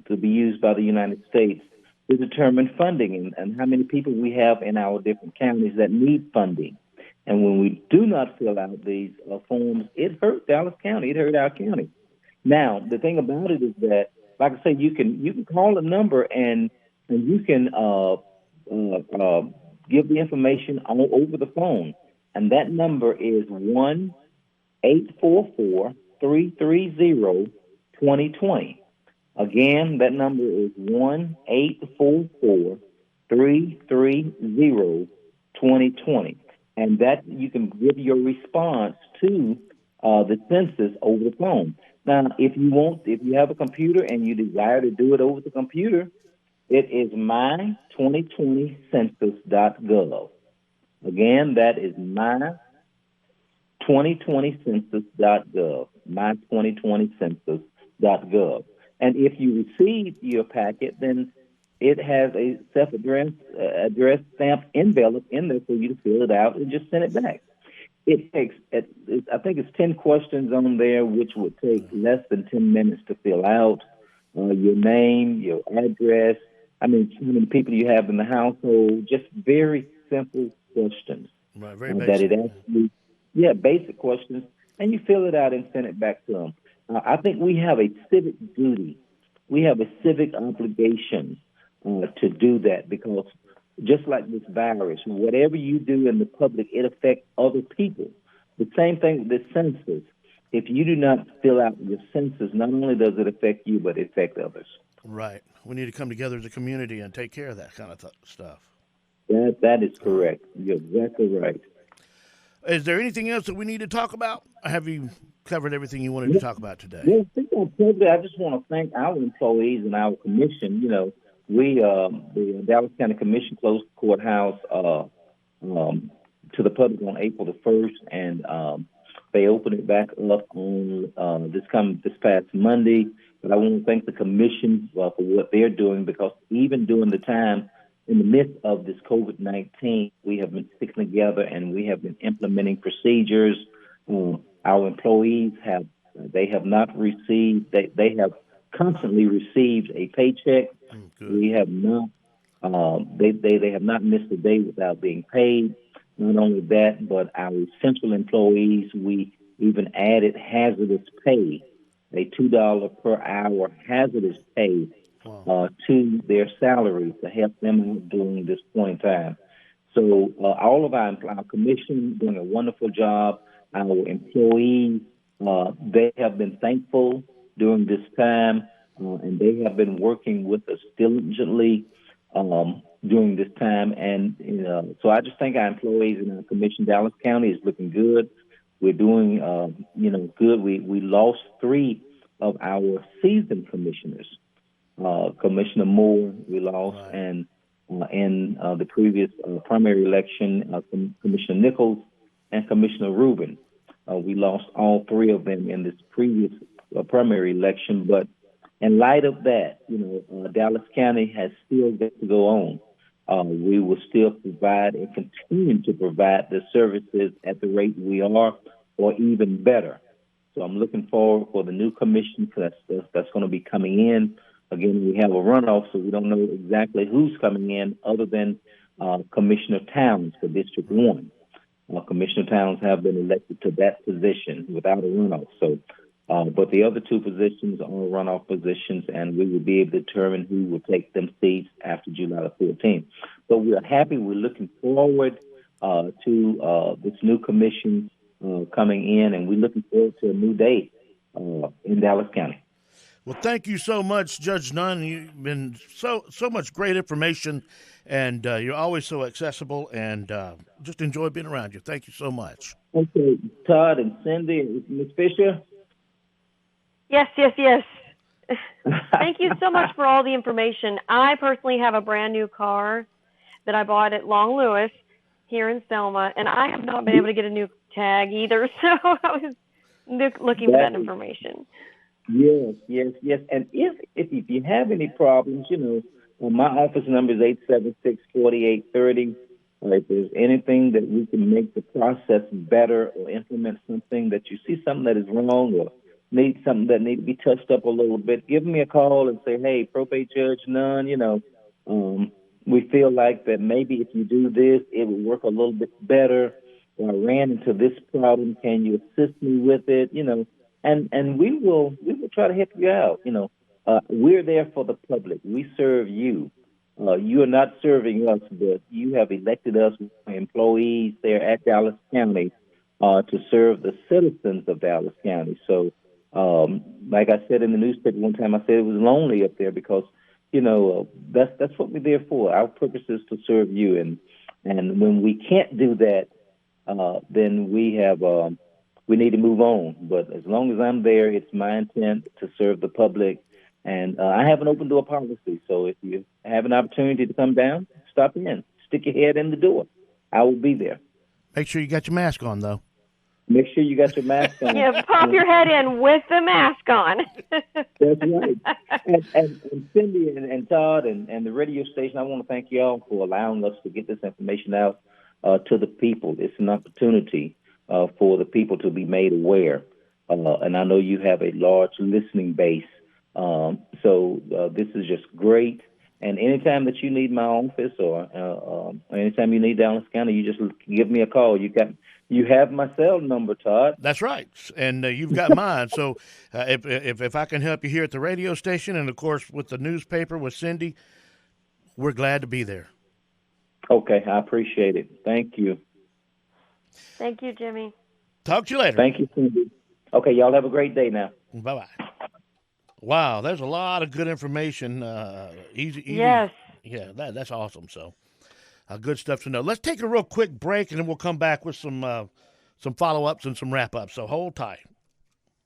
to be used by the United States to determine funding and how many people we have in our different counties that need funding. And when we do not fill out these forms, it hurt Dallas County. It hurt our county. Now, the thing about it is that, like I say, you can call a number and you can give the information over the phone. And that number is 1-844-330-2020. Again, that number is 1-844-330-2020. And that you can give your response to the census over the phone. Now, if you have a computer and you desire to do it over the computer, it is my2020census.gov. Again, that is my2020census.gov, my2020census.gov. And if you receive your packet, then it has a address stamped envelope in there for you to fill it out and just send it back. It takes, I think it's 10 questions on there, which would take less than 10 minutes to fill out. Your name, your address, how many people you have in the household, just very simple questions. Right, very basic. That it actually, basic questions, and you fill it out and send it back to them. I think we have a civic duty. We have a civic obligation to do that, because just like this virus, whatever you do in the public, it affects other people. The same thing with the census. If you do not fill out your census, not only does it affect you, but it affects others. Right. We need to come together as a community and take care of that kind of stuff. That is correct. You're exactly right. Is there anything else that we need to talk about? Have you covered everything you wanted to talk about today? Yeah, I think I just want to thank our employees and our commission. We, the Dallas County Commission, closed the courthouse to the public on April the 1st, and they opened it back up on this past Monday. But I want to thank the commission for what they're doing, because even during the time in the midst of this COVID-19, we have been sticking together and we have been implementing procedures. Our employees have not received, they have constantly received a paycheck. Good. We have not, they have not missed a day without being paid. Not only that, but our essential employees, we even added hazardous pay, a $2 per hour hazardous pay Wow. to their salaries to help them out during this point in time. So all of our commission doing a wonderful job. Our employees, they have been thankful during this time, and they have been working with us diligently during this time. And so I just think our employees in our commission, Dallas County, is looking good. We're doing, good. We lost 3 of our seasoned commissioners. Commissioner Moore, we lost, Right. and in the previous primary election, Commissioner Nichols and Commissioner Rubin. We lost all 3 of them in this previous primary election. But in light of that, Dallas County has still got to go on. We will still provide and continue to provide the services at the rate we are, or even better. So I'm looking forward for the new commission that's going to be coming in. Again, we have a runoff, so we don't know exactly who's coming in other than Commissioner Towns for District 1. Commissioner Towns have been elected to that position without a runoff. So, but the other 2 positions are runoff positions, and we will be able to determine who will take them seats after July the 14th. But we are happy. We're looking forward to this new commission coming in, and we're looking forward to a new day in Dallas County. Well, thank you so much, Judge Nunn. You've been so much great information, and you're always so accessible, and just enjoy being around you. Thank you so much. Okay, Todd and Cindy, Ms. Fisher. Yes. Thank you so much for all the information. I personally have a brand new car that I bought at Long Lewis here in Selma, and I have not been able to get a new tag either, so I was looking for that information. Yes. And if you have any problems, my office number is 876-4830. If there's anything that we can make the process better or implement something that you see something that is wrong or need something that needs to be touched up a little bit, give me a call and say, hey, Probate Judge Nunn, we feel like that maybe if you do this, it will work a little bit better. Or I ran into this problem. Can you assist me with it? And we will try to help you out. We're there for the public. We serve you. You are not serving us, but you have elected us employees there at Dallas County to serve the citizens of Dallas County. So, like I said in the newspaper one time, I said it was lonely up there because, that's what we're there for. Our purpose is to serve you. And when we can't do that, then we need to move on. But as long as I'm there, it's my intent to serve the public. And I have an open door policy. So if you have an opportunity to come down, stop in, stick your head in the door. I will be there. Make sure you got your mask on, though. Make sure you got your mask on. Yeah, pop your head in with the mask on. That's right. And Cindy and Todd and the radio station, I want to thank you all for allowing us to get this information out to the people. It's an opportunity for the people to be made aware. And I know you have a large listening base. So this is just great. And anytime that you need my office or anytime you need Dallas County, you just give me a call. You have my cell number, Todd. That's right, and you've got mine. So if I can help you here at the radio station, and of course with the newspaper with Cindy, we're glad to be there. Okay, I appreciate it. Thank you. Thank you, Jimmy. Talk to you later. Thank you, Cindy. Okay, y'all have a great day now. Bye-bye. Wow, there's a lot of good information. Easy. Yes. Yeah, that's awesome. So, good stuff to know. Let's take a real quick break, and then we'll come back with some follow-ups and some wrap-ups. So hold tight.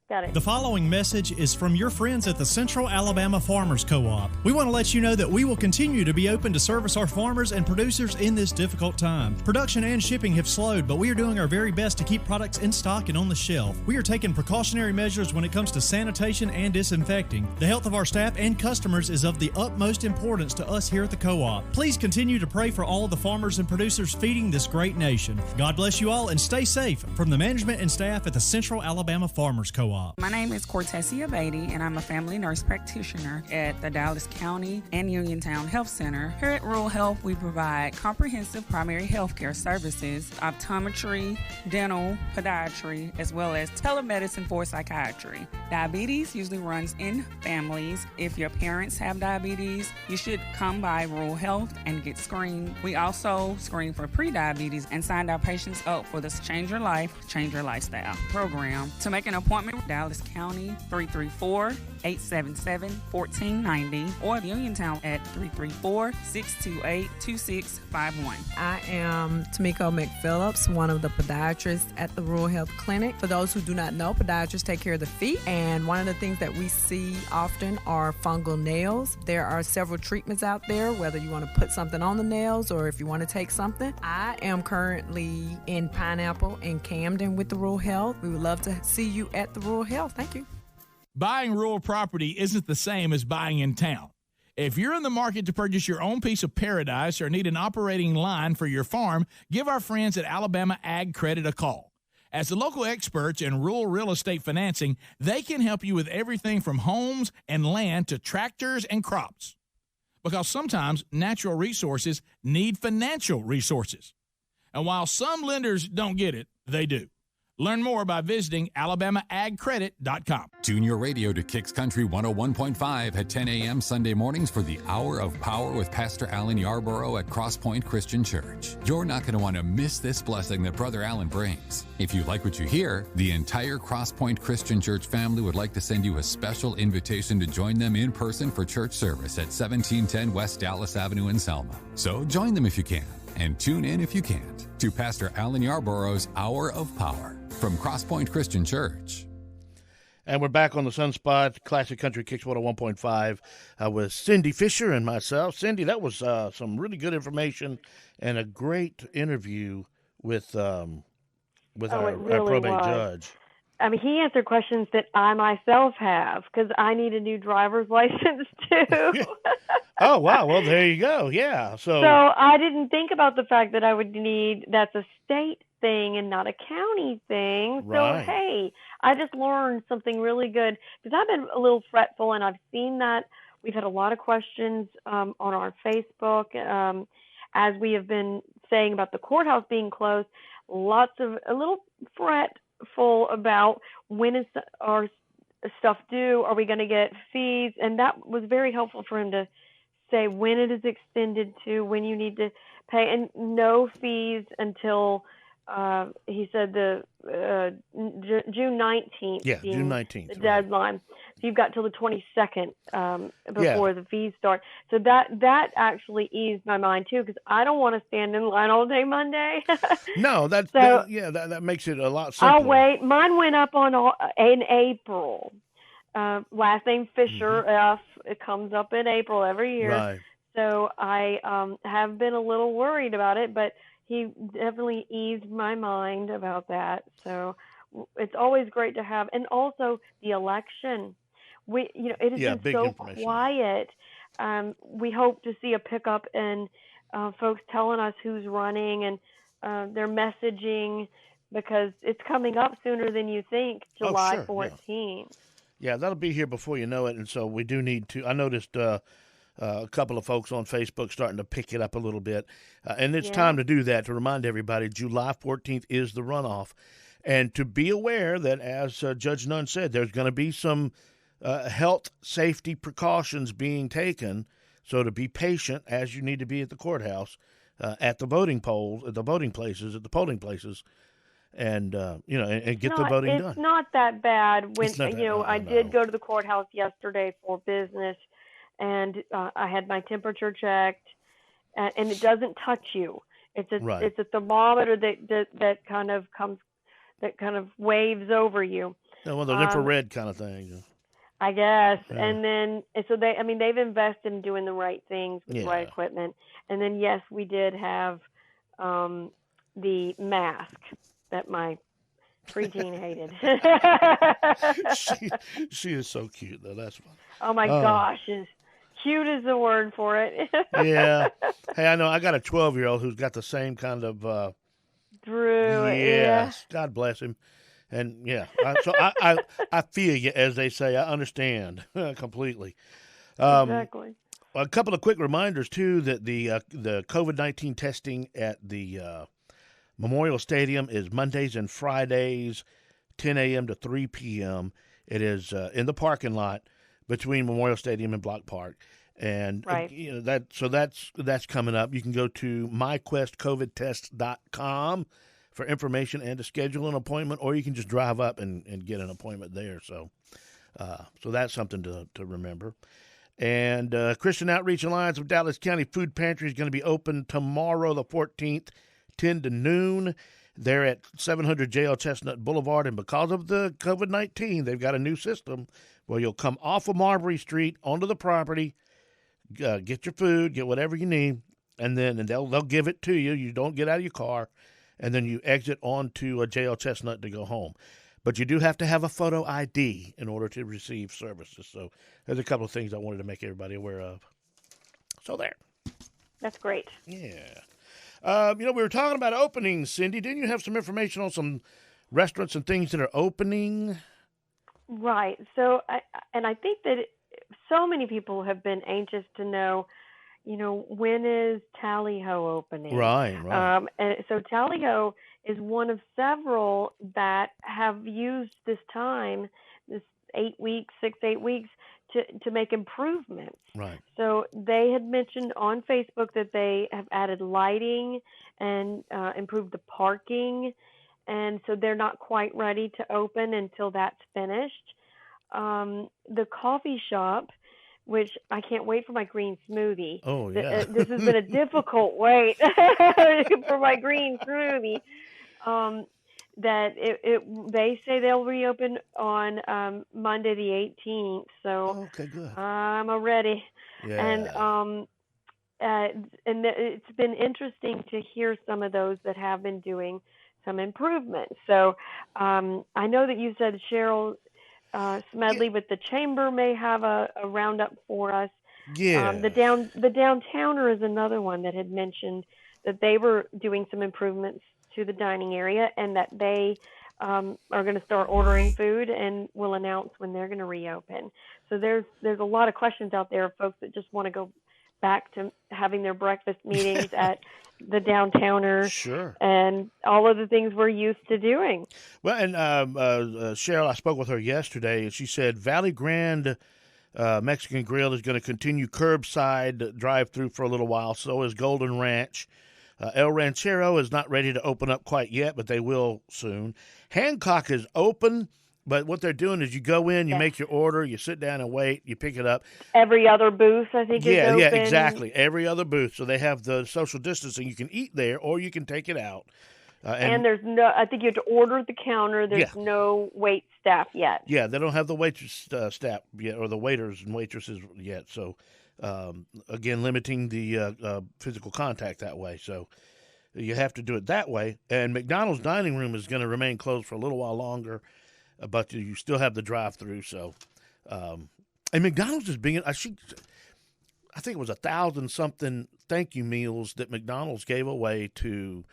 Got it. The following message is from your friends at the Central Alabama Farmers Co-op. We want to let you know that we will continue to be open to service our farmers and producers in this difficult time. Production and shipping have slowed, but we are doing our very best to keep products in stock and on the shelf. We are taking precautionary measures when it comes to sanitation and disinfecting. The health of our staff and customers is of the utmost importance to us here at the Co-op. Please continue to pray for all the farmers and producers feeding this great nation. God bless you all and stay safe from the management and staff at the Central Alabama Farmers Co-op. My name is Cortesia Beatty, and I'm a family nurse practitioner at the Dallas County and Uniontown Health Center. Here at Rural Health, we provide comprehensive primary health care services, optometry, dental, podiatry, as well as telemedicine for psychiatry. Diabetes usually runs in families. If your parents have diabetes, you should come by Rural Health and get screened. We also screen for pre-diabetes and sign our patients up for this Change Your Life, Change Your Lifestyle program. To make an appointment with Dallas County, 334-877-1490, or Uniontown at 334-628-2651. I am Tamiko McPhillips, one of the podiatrists at the Rural Health Clinic. For those who do not know, podiatrists take care of the feet, and one of the things that we see often are fungal nails. There are several treatments out there, whether you want to put something on the nails or if you want to take something. I am currently in Pineapple in Camden with the Rural Health. We would love to see you at the Rural Health. Thank you. Buying rural property isn't the same as buying in town. If you're in the market to purchase your own piece of paradise or need an operating line for your farm, give our friends at Alabama Ag Credit a call. As the local experts in rural real estate financing, they can help you with everything from homes and land to tractors and crops. Because sometimes natural resources need financial resources. And while some lenders don't get it, they do. Learn more by visiting alabamaagcredit.com. Tune your radio to Kix Country 101.5 at 10 a.m. Sunday mornings for the Hour of Power with Pastor Alan Yarborough at Crosspoint Christian Church. You're not going to want to miss this blessing that Brother Alan brings. If you like what you hear, the entire Crosspoint Christian Church family would like to send you a special invitation to join them in person for church service at 1710 West Dallas Avenue in Selma. So join them if you can, and tune in if you can't, to Pastor Alan Yarborough's Hour of Power from Crosspoint Christian Church. And we're back on the Sunspot Classic Country Kicks 101.5 with Cindy Fisher and myself. Cindy, that was some really good information and a great interview with our probate judge. I mean, he answered questions that I myself have because I need a new driver's license too. Oh, wow. Well, there you go. Yeah. So I didn't think about the fact that I would need, that's a state thing and not a county thing. Right. So, hey, I just learned something really good because I've been a little fretful and I've seen that. We've had a lot of questions on our Facebook as we have been saying about the courthouse being closed. A little fretful about when is our stuff due? Are we going to get fees? And that was very helpful for him to say when it is extended to, when you need to pay, and no fees until he said the June 19th. Yeah, June 19th. The deadline. So you've got till the 22nd before the fees start. So that actually eased my mind too, because I don't want to stand in line all day Monday. No, that makes it a lot simpler. I'll wait. Mine went up in April. Last name Fisher, F. It comes up in April every year. Right. So I have been a little worried about it, but he definitely eased my mind about that. So it's always great to have. And also the election. It has been so quiet. We hope to see a pickup in folks telling us who's running and their messaging, because it's coming up sooner than you think, July 14th. Yeah, that'll be here before you know it, and so we do need to. I noticed a couple of folks on Facebook starting to pick it up a little bit, and it's time to do that, to remind everybody July 14th is the runoff, and to be aware that, as Judge Nunn said, there's going to be some health safety precautions being taken, so to be patient as you need to be at the courthouse, at the voting polls, at the voting places, at the polling places. And and get the voting done. It's not that bad. When I did go to the courthouse yesterday for business, and I had my temperature checked, and it doesn't touch you. It's a thermometer that kind of waves over you. One of those infrared kind of things. I guess. Yeah. And then, so they've invested in doing the right things with the right equipment. And then, yes, we did have the mask that my preteen hated. she is so cute, though. That's fun. Oh, my gosh. Cute is the word for it. Yeah. Hey, I know. I got a 12-year-old who's got the same kind of... Drew. Yes. Yeah. God bless him. And, so I feel you, as they say. I understand completely. Exactly. A couple of quick reminders, too, that the COVID-19 testing at the Memorial Stadium is Mondays and Fridays, 10 a.m. to 3 p.m. It is in the parking lot between Memorial Stadium and Block Park. And that's coming up. You can go to myquestcovidtest.com for information and to schedule an appointment, or you can just drive up and get an appointment there. So that's something to remember. And Christian Outreach Alliance of Dallas County Food Pantry is going to be open tomorrow, the 14th, 10 to noon. They're at 700 JL Chestnut Boulevard, and because of the COVID-19, they've got a new system where you'll come off of Marbury Street onto the property, get your food, get whatever you need, and they'll give it to you. You don't get out of your car, and then you exit onto a JL Chestnut to go home. But you do have to have a photo ID in order to receive services. So there's a couple of things I wanted to make everybody aware of. So there. That's great. Yeah. We were talking about openings, Cindy. Didn't you have some information on some restaurants and things that are opening? Right. So, I think that so many people have been anxious to know, when is Tally-Ho opening? Right. And so Tally-Ho is one of several that have used this time, this 8 weeks, 6-8 weeks, to make improvements. Right. So they had mentioned on Facebook that they have added lighting and improved the parking, and so they're not quite ready to open until that's finished. The coffee shop, which I can't wait for my green smoothie. Oh, yeah. This has been a difficult wait for my green smoothie. They say they'll reopen on Monday the 18th. So okay, good. I'm ready. Yeah. And it's been interesting to hear some of those that have been doing some improvements. So I know that you said Cheryl Smedley with the Chamber may have a roundup for us. Yeah. The Downtowner is another one that had mentioned that they were doing some improvements to the dining area, and that they are going to start ordering food and will announce when they're going to reopen. So there's a lot of questions out there of folks that just want to go back to having their breakfast meetings at the Downtowner. Sure. And all of the things we're used to doing. Well, and Cheryl, I spoke with her yesterday, and she said Valley Grand Mexican Grill is going to continue curbside drive-through for a little while. So is Golden Ranch. El Ranchero is not ready to open up quite yet, but they will soon. Hancock is open, but what they're doing is you go in, you make your order, you sit down and wait, you pick it up. Every other booth, I think, is open. Yeah, exactly. Every other booth. So they have the social distancing. You can eat there, or you can take it out. And there's no, I think you have to order at the counter. There's no wait staff yet. Yeah, they don't have the waitress staff yet, or the waiters and waitresses yet. So, again, limiting the physical contact that way. So you have to do it that way. And McDonald's dining room is going to remain closed for a little while longer, but you still have the drive-through. So, and McDonald's is being, I think it was 1,000-something thank you meals that McDonald's gave away to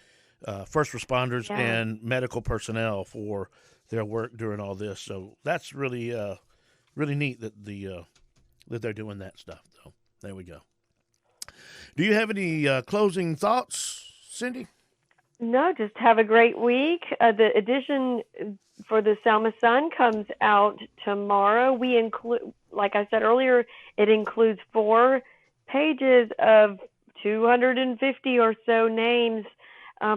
first responders and medical personnel for their work during all this. So that's really, really neat that that they're doing that stuff. So there we go. Do you have any closing thoughts, Cindy? No, just have a great week. The edition for the Selma Sun comes out tomorrow. We include, like I said earlier, it includes 4 pages of 250 or so names,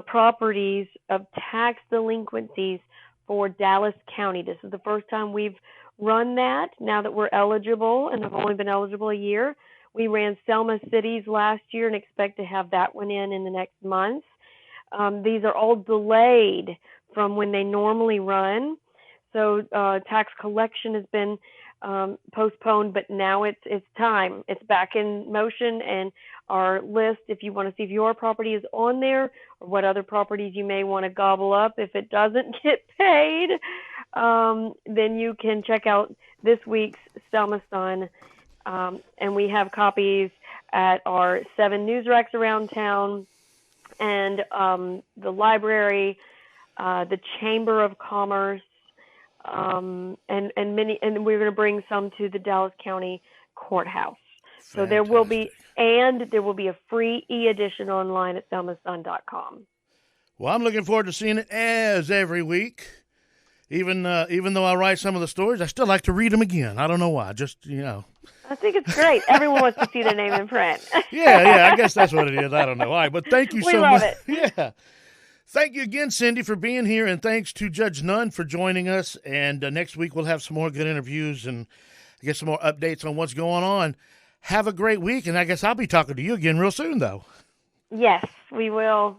properties of tax delinquencies for Dallas County. This is the first time we've run that now that we're eligible, and have only been eligible a year. We ran Selma Cities last year and expect to have that one in the next month. These are all delayed from when they normally run. So tax collection has been postponed, but now it's time. It's back in motion, and our list, if you want to see if your property is on there or what other properties you may want to gobble up if it doesn't get paid, then you can check out this week's Selma Sun. And we have copies at our 7 news racks around town, and the library, the Chamber of Commerce, and many, and we're going to bring some to the Dallas County Courthouse. So there will be a free e-edition online at selmasun.com. Well, I'm looking forward to seeing it as every week. Even though I write some of the stories, I still like to read them again. I don't know why. Just, I think it's great. Everyone wants to see their name in print. Yeah, I guess that's what it is. I don't know why. But thank you so much. We love it. Yeah. Thank you again, Cindy, for being here, and thanks to Judge Nunn for joining us. And next week we'll have some more good interviews and get some more updates on what's going on. Have a great week, and I guess I'll be talking to you again real soon, though. Yes, we will.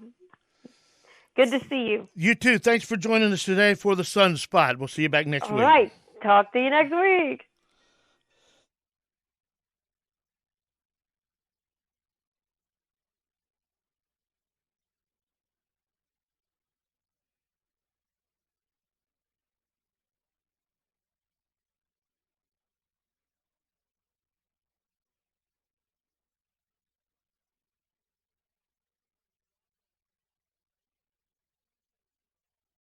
Good to see you. You too. Thanks for joining us today for the Sun Spot. We'll see you back next week. All right. Talk to you next week.